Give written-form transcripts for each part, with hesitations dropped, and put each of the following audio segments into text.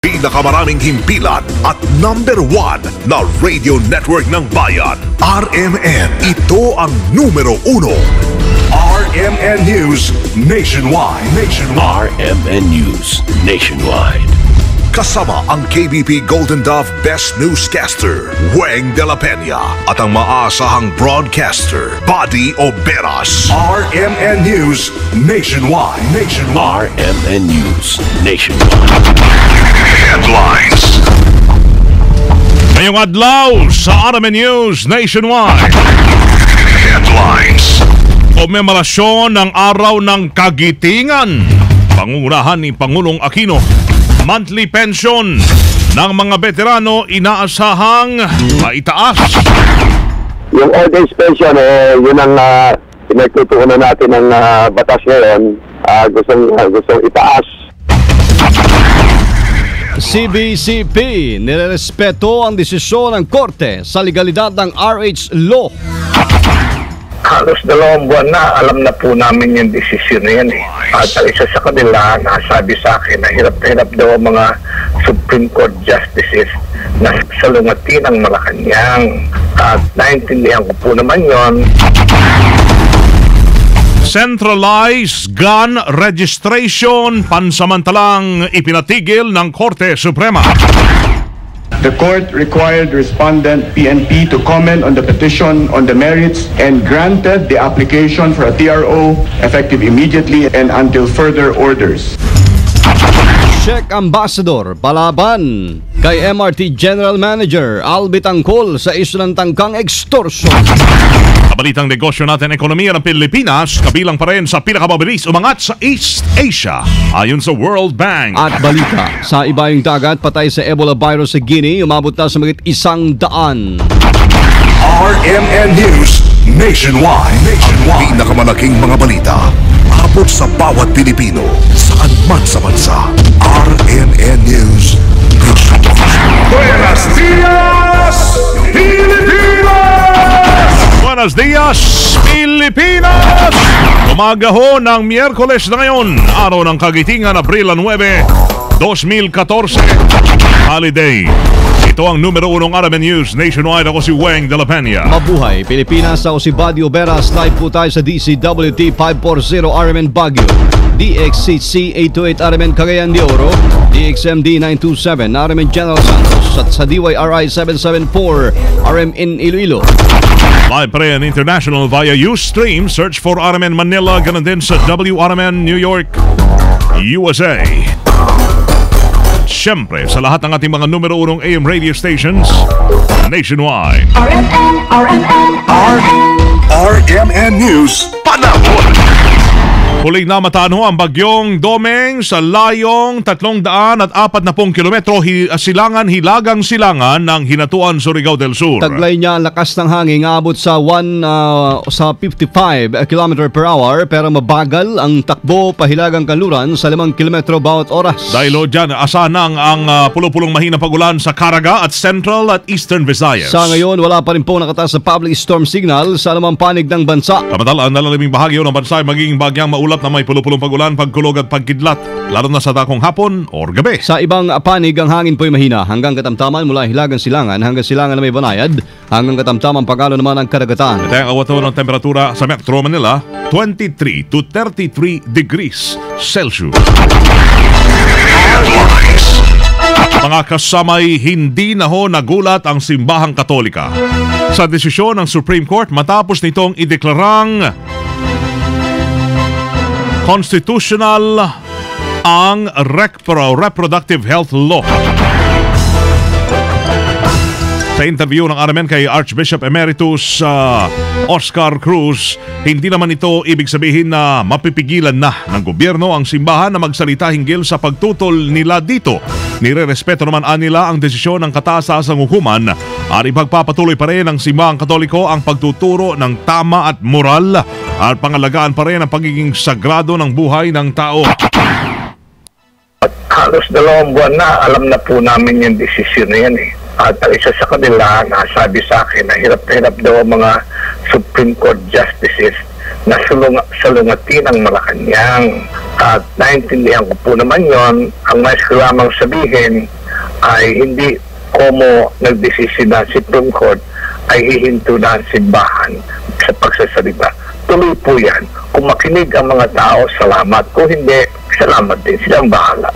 pinakamaraming himpilan at #1 na radio network ng bayan. RMN, ito ang numero 1. RMN News Nationwide. RMN News Nationwide. Kasama ang KBP Golden Dove Best Newscaster, Weng de la Peña, at ang maasahang broadcaster, Buddy Oberas. RMN News Nationwide. RMN News Nationwide. Headlines. Ngayong adlaw sa RMN News Nationwide. Headlines. Komemolasyon ng Araw ng Kagitingan. Pangungunahan ni Pangulong Aquino. Monthly pension ng mga veterano inaasahang maitaas. Yung old age pension, yun ang pinagtutuunan natin ng batas ngayon. Gustong itaas. CBCP, nirerespeto ang desisyon ng Korte sa legalidad ng RH Law. Halos 2 buwan na, alam na po namin yung desisyon na yan. At isa sa kanila, nasabi sa akin na hirap daw ang mga Supreme Court Justices na salungatin ang Malacanang. At naintindihan ko po naman yon. Centralized gun registration pansamantalang ipinatigil ng Korte Suprema. The court required respondent PNP to comment on the petition on the merits and granted the application for a TRO effective immediately and until further orders. Czech Ambassador palaban kay MRT General Manager Albit Angkol sa isyu ng tangkang extortion. Balitang negosyo natin, ekonomiya ng Pilipinas kabilang pa rin sa pinakamabilis umangat sa East Asia ayon sa World Bank. At balita, sa ibayong dagat patay sa Ebola virus sa Guinea, umabot na sa mahigit 100. RMN News Nationwide. Ang pinakamalaking mga balita abot sa bawat Pilipino saan man sa bansa. RMN News Nationwide. Buenos Dias, Pilipinas! Buenos Dias, Pilipinas! Umaga ho ng Miyerkules na ngayon, araw ng Kagitingan, Abril 9, 2014, holiday. Ito ang numero 1 RMN News Nationwide. Ako si Weng de la Peña. Mabuhay Pilipinas, ako si Buddy Oberas. Live po tayo sa DCWT 540 RMN Baguio, DXCC 828 RMN Cagayan de Oro, DXMD 927 RMN General Santos, at sa DYRI 774 RMN Iloilo. Live pa rin international via Ustream. Search for RMN Manila, ganun din sa WRMN New York, USA. Siyempre, sa lahat ng ating mga numero 1 AM radio stations nationwide. RMN News Panahon. Huling namataan ho ang bagyong Domeng sa layong 340 kilometro hilagang silangan ng Hinatuan, Surigao del Sur. Taglay niya ang lakas ng hangin, abot sa 55 km per hour, pero mabagal ang takbo pahilagang kanluran sa 5 kilometro bawat oras. Dahil o dyan, asanang ang pulupulong mahina pagulan sa Caraga at Central at Eastern Visayas. Sa ngayon, wala pa rin po nakataas sa public storm signal sa anumang panig ng bansa. Samantala, ang nalaliming bahagi ng bansa ay magiging bagyang maulap na may pulupulong pagulan, pagkulog at pagkidlat, lalo na sa dakong hapon o gabi. Sa ibang panig, ang hangin po'y mahina hanggang katamtaman mula hilagang silangan hanggang silangan na may banayad, hanggang katamtaman pagalo naman ang karagatan. Ito ang awato ng temperatura sa Metro Manila, 23 to 33 degrees Celsius. Mga kasamay, hindi na ho nagulat ang simbahang Katolika sa desisyon ng Supreme Court matapos nitong ideklarang constitutional ang Reproductive Health Law. Sa interview ng RMN kay Archbishop Emeritus Oscar Cruz, hindi naman ito ibig sabihin na mapipigilan na ng gobyerno ang simbahan na magsalita hinggil sa pagtutol nila dito. Nire-respeto naman nila ang desisyon ng kataas-taasang hukuman at ipagpapatuloy pa rin ng simbahang Katoliko ang pagtuturo ng tama at moral at pangalagaan pa rin ang pagiging sagrado ng buhay ng tao. At halos 2 buwan na, alam na po namin yung desisyon na yan eh. At isa sa kanila, nasabi sa akin na hirap daw ang mga Supreme Court Justices salungati ng Malacanang. At naintindihan ko po naman yon. Ang mais ko lamang sabihin ay hindi como nagdesisyon na Supreme Court ay hihinto na ang simbahan sa pagsasalita. Tuloy po yan. Kung makinig ang mga tao, salamat. Kung hindi, salamat din. Silang bahala.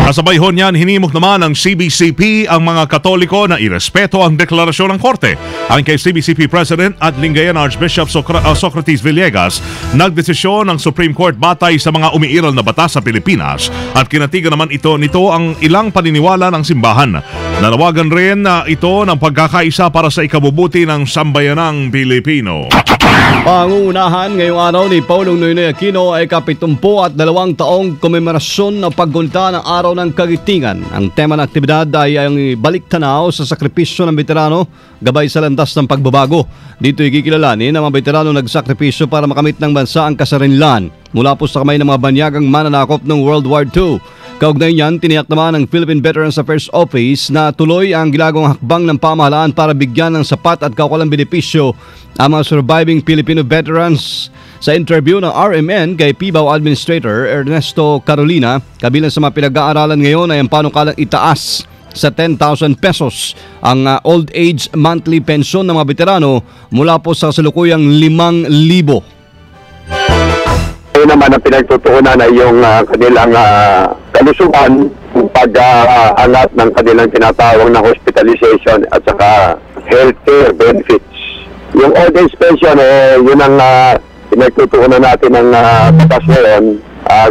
Kasabay ho niyan, hinimok naman ng CBCP ang mga Katoliko na irespeto ang deklarasyon ng Korte. Ayon kay CBCP President at Lingayen Archbishop Socrates Villegas, nagdesisyon ng Supreme Court batay sa mga umiiral na batas sa Pilipinas at kinatigan naman nito ang ilang paniniwala ng simbahan. Nanawagan rin na ito ng pagkakaisa para sa ikabubuti ng sambayanang Pilipino. Pangunahan ngayong araw ni Paulong Noynoy Aquino ay 72 taong komemorasyon na paggunita ng Araw ng Kagitingan. Ang tema ng aktibidad ay ang balik-tanaw sa sakripisyo ng veterano gabay sa landas ng pagbabago. Dito ikikilalanin ang mga veterano nagsakripisyo para makamit ng bansa ang kasarinlan mula po sa kamay ng mga banyagang mananakop ng World War II. Kaugnay niyan, tiniyak naman ng Philippine Veterans Affairs Office na tuloy ang ginagawang hakbang ng pamahalaan para bigyan ng sapat at kaukulang benepisyo ang mga surviving Filipino veterans. Sa interview ng RMN kay PIBAW Administrator Ernesto Carolina, kabilang sa mga pinag-aaralan ngayon ay ang panukalang itaas sa 10,000 pesos ang old age monthly pension ng mga veterano mula po sa kasalukuyang 5,000. Ito naman ang pinagtutuunan ay yung kanilang kalusugan, pag-angat ng kanilang tinatawag na hospitalization at saka healthcare benefits. Yung old age pension, yun ang pinagtutuunan natin ng batas ngayon.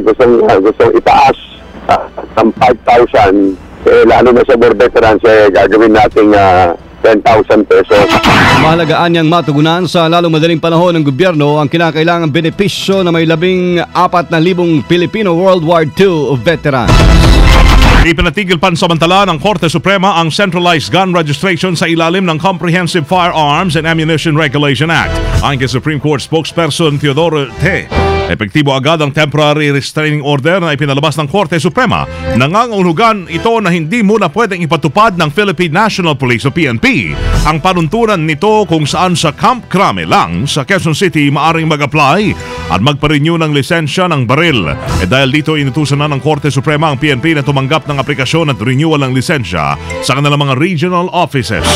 Gustong itaas ng 5,000, lalo na sa more veterans, gagawin natin 10,000 pesos. Mahalagaan niyang matugunan sa lalong madaling panahon ng gobyerno ang kinakailangang benepisyo na may 14,000 Filipino World War II veterans. Ipinatigil pansamantala ng Korte Suprema ang centralized gun registration sa ilalim ng Comprehensive Firearms and Ammunition Regulation Act. Ayon kay Supreme Court spokesperson Teodoro Te, epektibo agad ang temporary restraining order na ipinalabas ng Korte Suprema. Nangangahulugan ito na hindi muna pwedeng ipatupad ng Philippine National Police o PNP ang panuntunan nito kung saan sa Camp Crame lang sa Quezon City maaring mag-apply at magpa-renew ng lisensya ng baril. Dahil dito inutusan na ng Korte Suprema ang PNP na tumanggap ng aplikasyon at renewal ng lisensya sa kanilang mga regional offices.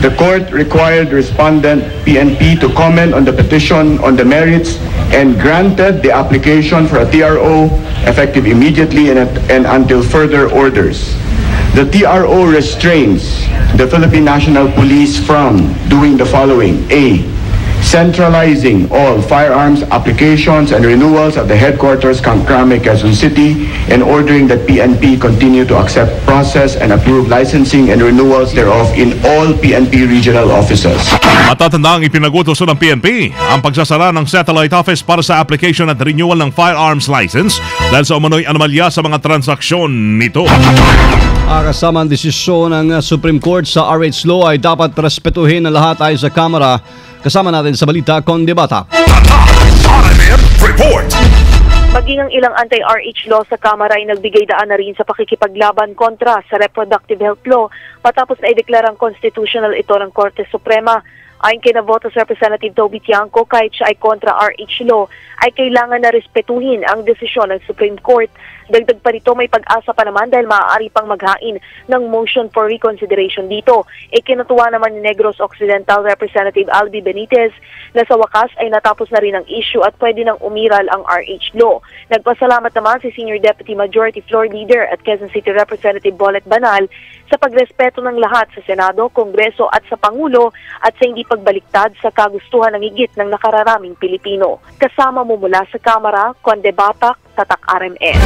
The court required respondent PNP to comment on the petition on the merits and granted the application for a TRO effective immediately and until further orders. The TRO restrains the Philippine National Police from doing the following: A. Centralizing all firearms applications and renewals at the headquarters Camp Crame, Quezon City, and ordering that PNP continue to accept, process, and approve licensing and renewals thereof in all PNP regional offices. Matatandang ipinagutos ng PNP ang pagsasara ng satellite office para sa application at renewal ng firearms license dahil sa umano'y anomalya sa mga transaksyon nito. Kasama ang desisyon ng Supreme Court sa RH Law ay dapat respetuhin ng lahat ayon sa Kamara. Kasama natin sa balita, Kondibata. RMN Report. Maging ang ilang anti-RH law sa Kamara ay nagbigay daan na rin sa pakikipaglaban kontra sa reproductive health law matapos na ideklarang constitutional ito ng Korte Suprema. Ayon kay Navotas Representative Toby Tiangco, kahit siya ay kontra RH law, ay kailangan na respetuhin ang desisyon ng Supreme Court. Dagdag pa rito, may pag-asa pa naman dahil maaari pang maghain ng motion for reconsideration dito. Ikinatuwa naman ni Negros Occidental Representative Albi Benitez na sa wakas ay natapos na rin ang issue at pwede nang umiral ang RH law. Nagpasalamat naman si Senior Deputy Majority Floor Leader at Quezon City Representative Bolet Banal sa pagrespeto ng lahat sa Senado, Kongreso at sa Pangulo at sa hindi pagbaliktad sa kagustuhan ng higit ng nakararaming Pilipino. Kasama mo mula sa Kamara, Kondebatak, Tatak RMN.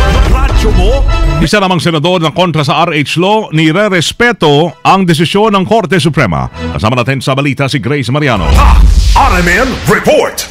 Isa namang senador ng kontra sa RH Law, nire-respeto ang desisyon ng Korte Suprema. Kasama natin sa balita si Grace Mariano. RMN Report.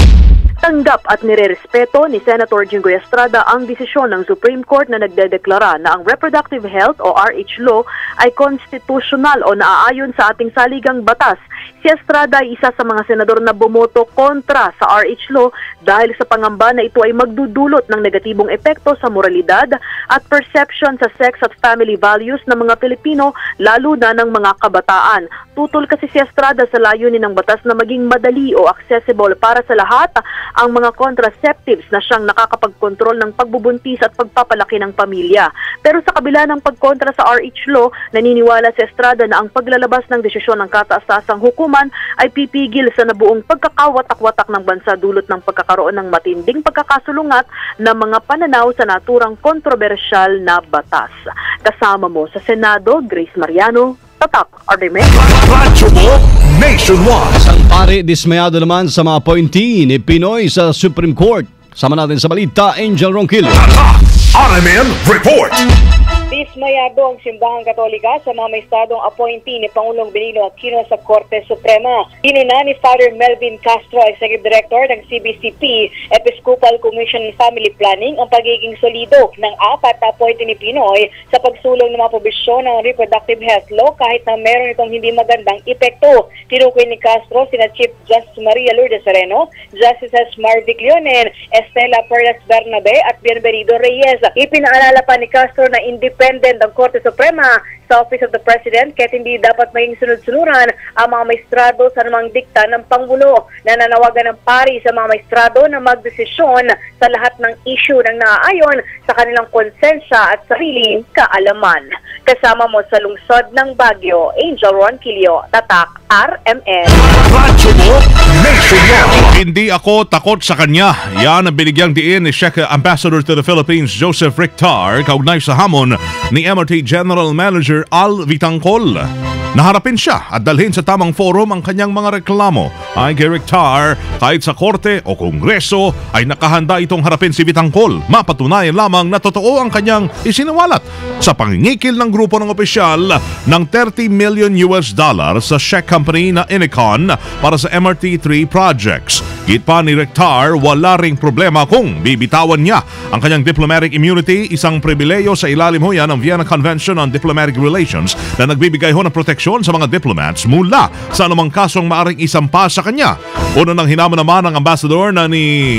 Tanggap at nirerespeto ni Senator Jinggoy Estrada ang desisyon ng Supreme Court na nagdedeklara na ang reproductive health o RH law ay konstitusyonal o naaayon sa ating saligang batas. Si Estrada ay isa sa mga senador na bumoto kontra sa RH law dahil sa pangamba na ito ay magdudulot ng negatibong epekto sa moralidad at perception sa sex at family values ng mga Pilipino, lalo na ng mga kabataan. Tutol kasi si Estrada sa layunin ng batas na maging madali o accessible para sa lahat ang mga contraceptives na siyang nakakapagkontrol ng pagbubuntis at pagpapalaki ng pamilya. Pero sa kabila ng pagkontra sa RH law, naniniwala si Estrada na ang paglalabas ng desisyon ng kataas-taasang hukuman ay pipigil sa nabuong pagkakawatak-watak ng bansa dulot ng pagkakaroon ng matinding pagkakasulungat ng mga pananaw sa naturang kontrobersyal na batas. Kasama mo sa Senado, Grace Mariano, Tatak, RMN. Radyo mo nationwide. Isang pari dismayado naman sa mga appointee ni Pinoy sa Supreme Court. Sama natin sa balita, Angel Ronquillo. RMN Report. Dismayado ang Simbahang Katolika sa mga maestradong appointee ni Pangulong Benigno Aquino sa Korte Suprema. Inuna ni Father Melvin Castro, Executive Director ng CBCP, Episcopal Commission on Family Planning, ang pagiging solido ng 4 na appointee ni Pinoy sa pagsulong ng mga probisyon ng reproductive health law kahit na meron itong hindi magandang epekto. Tinukoy ni Castro sina Chief Justice Maria Lourdes Sereno, Justices Marvic Leonen, Estela Perez Bernabe at Bienvenido Reyes. Ipinaalala pa ni Castro na independent ang Korte Suprema sa Office of the President kahit hindi dapat maging sunod-sunuran ang mga maestrado sa namang dikta ng Pangulo. Nananawagan ng pari sa mga maestrado na magdesisyon sa lahat ng issue ng naaayon sa kanilang konsensya at sariling kaalaman. Kasama mo sa lungsod ng Baguio, Angel Ronquillo, Tatak, RMN. Radyo mo nationwide. Hindi ako takot sa kanya. Yan ang binigyang diin ni Czech Ambassador to the Philippines Joseph Rictar kaugnay sa hamon ni MRT General Manager Al Vitangcol. Naharapin siya at dalhin sa tamang forum ang kanyang mga reklamo. Ay kay Rictar, kahit sa korte o kongreso ay nakahanda itong harapin si Vitangcol. Mapatunayan lamang na totoo ang kanyang isiniwalat sa pangingikil ng grupo ng opisyal ng $30 million sa Czech company na Inicon para sa MRT3 projects. Git pa ni Rictar, wala ring problema kung bibitawan niya ang kanyang diplomatic immunity, isang pribileyo sa ilalim ho yan ng Vienna Convention on Diplomatic Relations na nagbibigay ho ng proteksyon sa mga diplomats mula sa anumang kasong maaring isampa sa kanya. Una nang hinamon naman ang ambassador na ni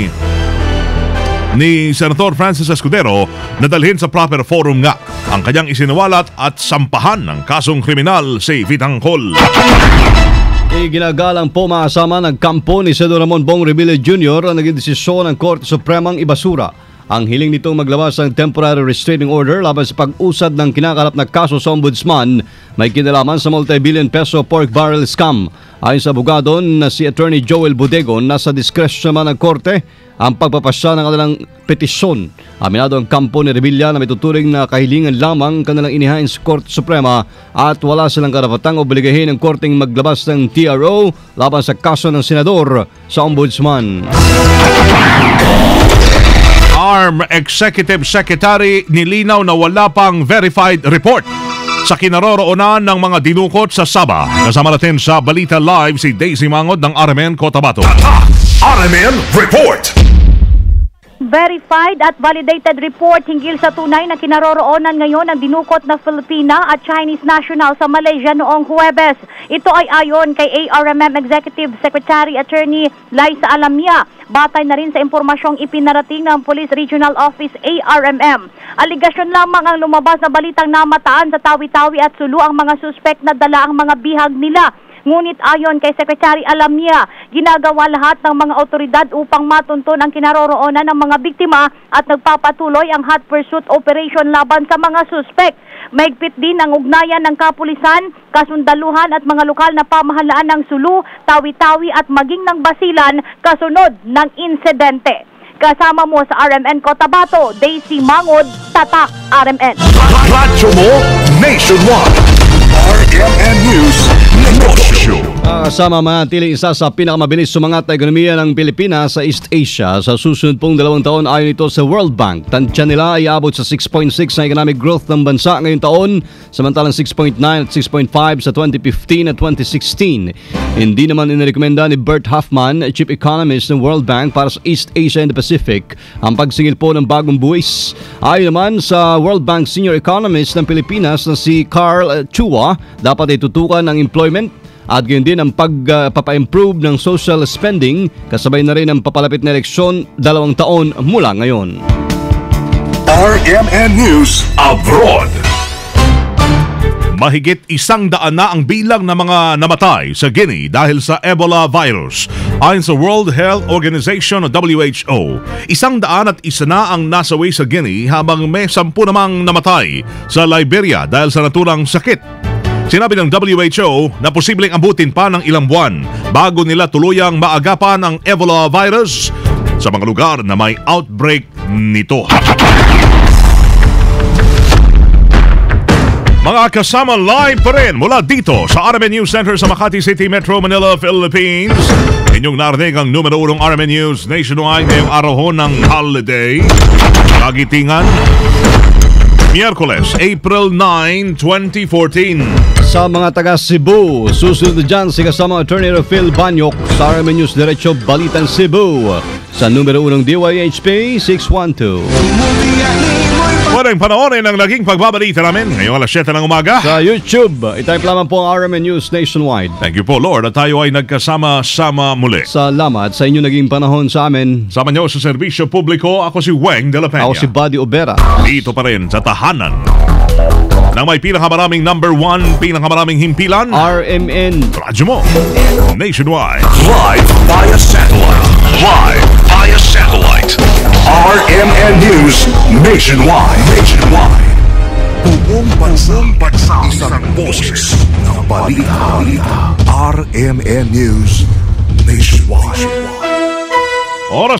Senator Francis Escudero na dalhin sa proper forum nga ang kanyang isiniwalat at sampahan ng kasong kriminal si Vitangcol. Ginagalang po maasama ng kampo ni Senador Ramon Bong Revilla Jr. ang naging desisyon ng Korte Supremang ibasura ang hiling nitong maglabas ng temporary restraining order laban sa pag-usad ng kinakalap na kaso sa ombudsman may kinalaman sa multi-billion peso pork barrel scam. Ayon sa abogado na si Attorney Joel Bodegon, nasa diskresyon naman ng korte ang pagpapasya ng kanilang petisyon. Aminado ang kampo ni Revilla na may tuturing na kahilingan lamang kanilang inihain sa Korte Suprema at wala silang karapatang obligahin ng korteng maglabas ng TRO laban sa kaso ng senador sa ombudsman. ARM Executive Secretary nilinaw na wala pang verified report sa kinaroroonan ng mga dinukot sa Sabah. Kasama natin sa Balita Live si Daisy Mangod ng RMN Cotabato. RMN Report. Verified at validated report hinggil sa tunay na kinaroroonan ngayon ng dinukot na Filipina at Chinese national sa Malaysia noong Huwebes. Ito ay ayon kay ARMM Executive Secretary Attorney Liza Alamia. Batay na rin sa impormasyong ipinarating ng Police Regional Office ARMM. Aligasyon lamang ang lumabas na balitang namataan sa Tawi-Tawi at Sulu ang mga suspect na dala ang mga bihag nila. Ngunit ayon kay Secretary Alamia, ginagawa lahat ng mga otoridad upang matunton ang kinaroroonan ng mga biktima at nagpapatuloy ang hot pursuit operation laban sa mga suspect. Maigpit din ang ugnayan ng kapulisan, kasundaluhan at mga lokal na pamahalaan ng Sulu, Tawi-Tawi at maging ng Basilan kasunod ng insidente. Kasama mo sa RMN Cotabato, Daisy Mangod, Tatak, RMN. Radyo mo nationwide. RMN News Negosyo. Kasama manatiling isa sa pinakamabilis sumangat na ekonomiya ng Pilipinas sa East Asia sa susunod pong 2 taon ayon ito sa World Bank. Tansya nila ay abot sa 6.6 na economic growth ng bansa ngayong taon, samantalang 6.9 at 6.5 sa 2015 at 2016. Hindi naman inirekomenda ni Bert Huffman, Chief Economist ng World Bank para sa East Asia and the Pacific, ang pagsingil po ng bagong buwis. Ayon naman sa World Bank Senior Economist ng Pilipinas na si Carl Chua, dapat itutukan ang employment at gayon din ang pagpapa-improve ng social spending kasabay na rin ang papalapit na eleksyon 2 taon mula ngayon. RMN News Abroad. Mahigit 100 na ang bilang ng mga namatay sa Guinea dahil sa Ebola virus. Ayon sa World Health Organization o WHO, 101 na ang nasawi sa Guinea habang may 10 namang namatay sa Liberia dahil sa naturang sakit. Sinabi ng WHO na posibleng abutin pa ng ilang buwan bago nila tuluyang maagapan ang Ebola virus sa mga lugar na may outbreak nito. Mga kasama, live pa rin mula dito sa RMN News Center sa Makati City, Metro Manila, Philippines. Inyong narinig ang numero 1 RMN News nationwide ngayong araw ng holiday. Kagitingan, Miyerkules, April 9, 2014. Sa mga taga Cebu, susunod dyan si kasama Attorney Rafael Banyok sa RMN News Diretso Balitan Cebu sa numero 1 DYHP 612. Pwedeng panoorin ang naging pagbabalita namin ngayong alas 7 ng umaga sa YouTube. Itype lamang po ang RMN News Nationwide. Thank you po, Lord, at tayo ay nagkasama-sama muli. Salamat sa inyo naging panahon sa amin. Sama niyo sa serbisyo publiko, ako si Weng de la Peña. Ako si Buddy Obera. Dito pa rin sa tahanan ng may pinakamaraming number 1, pinakamaraming himpilan, RMN radyo mo nationwide. Live via satellite. Live via satellite. RMN News nationwide. Buong bansang isang boses ng balita. RMN News nationwide. Oras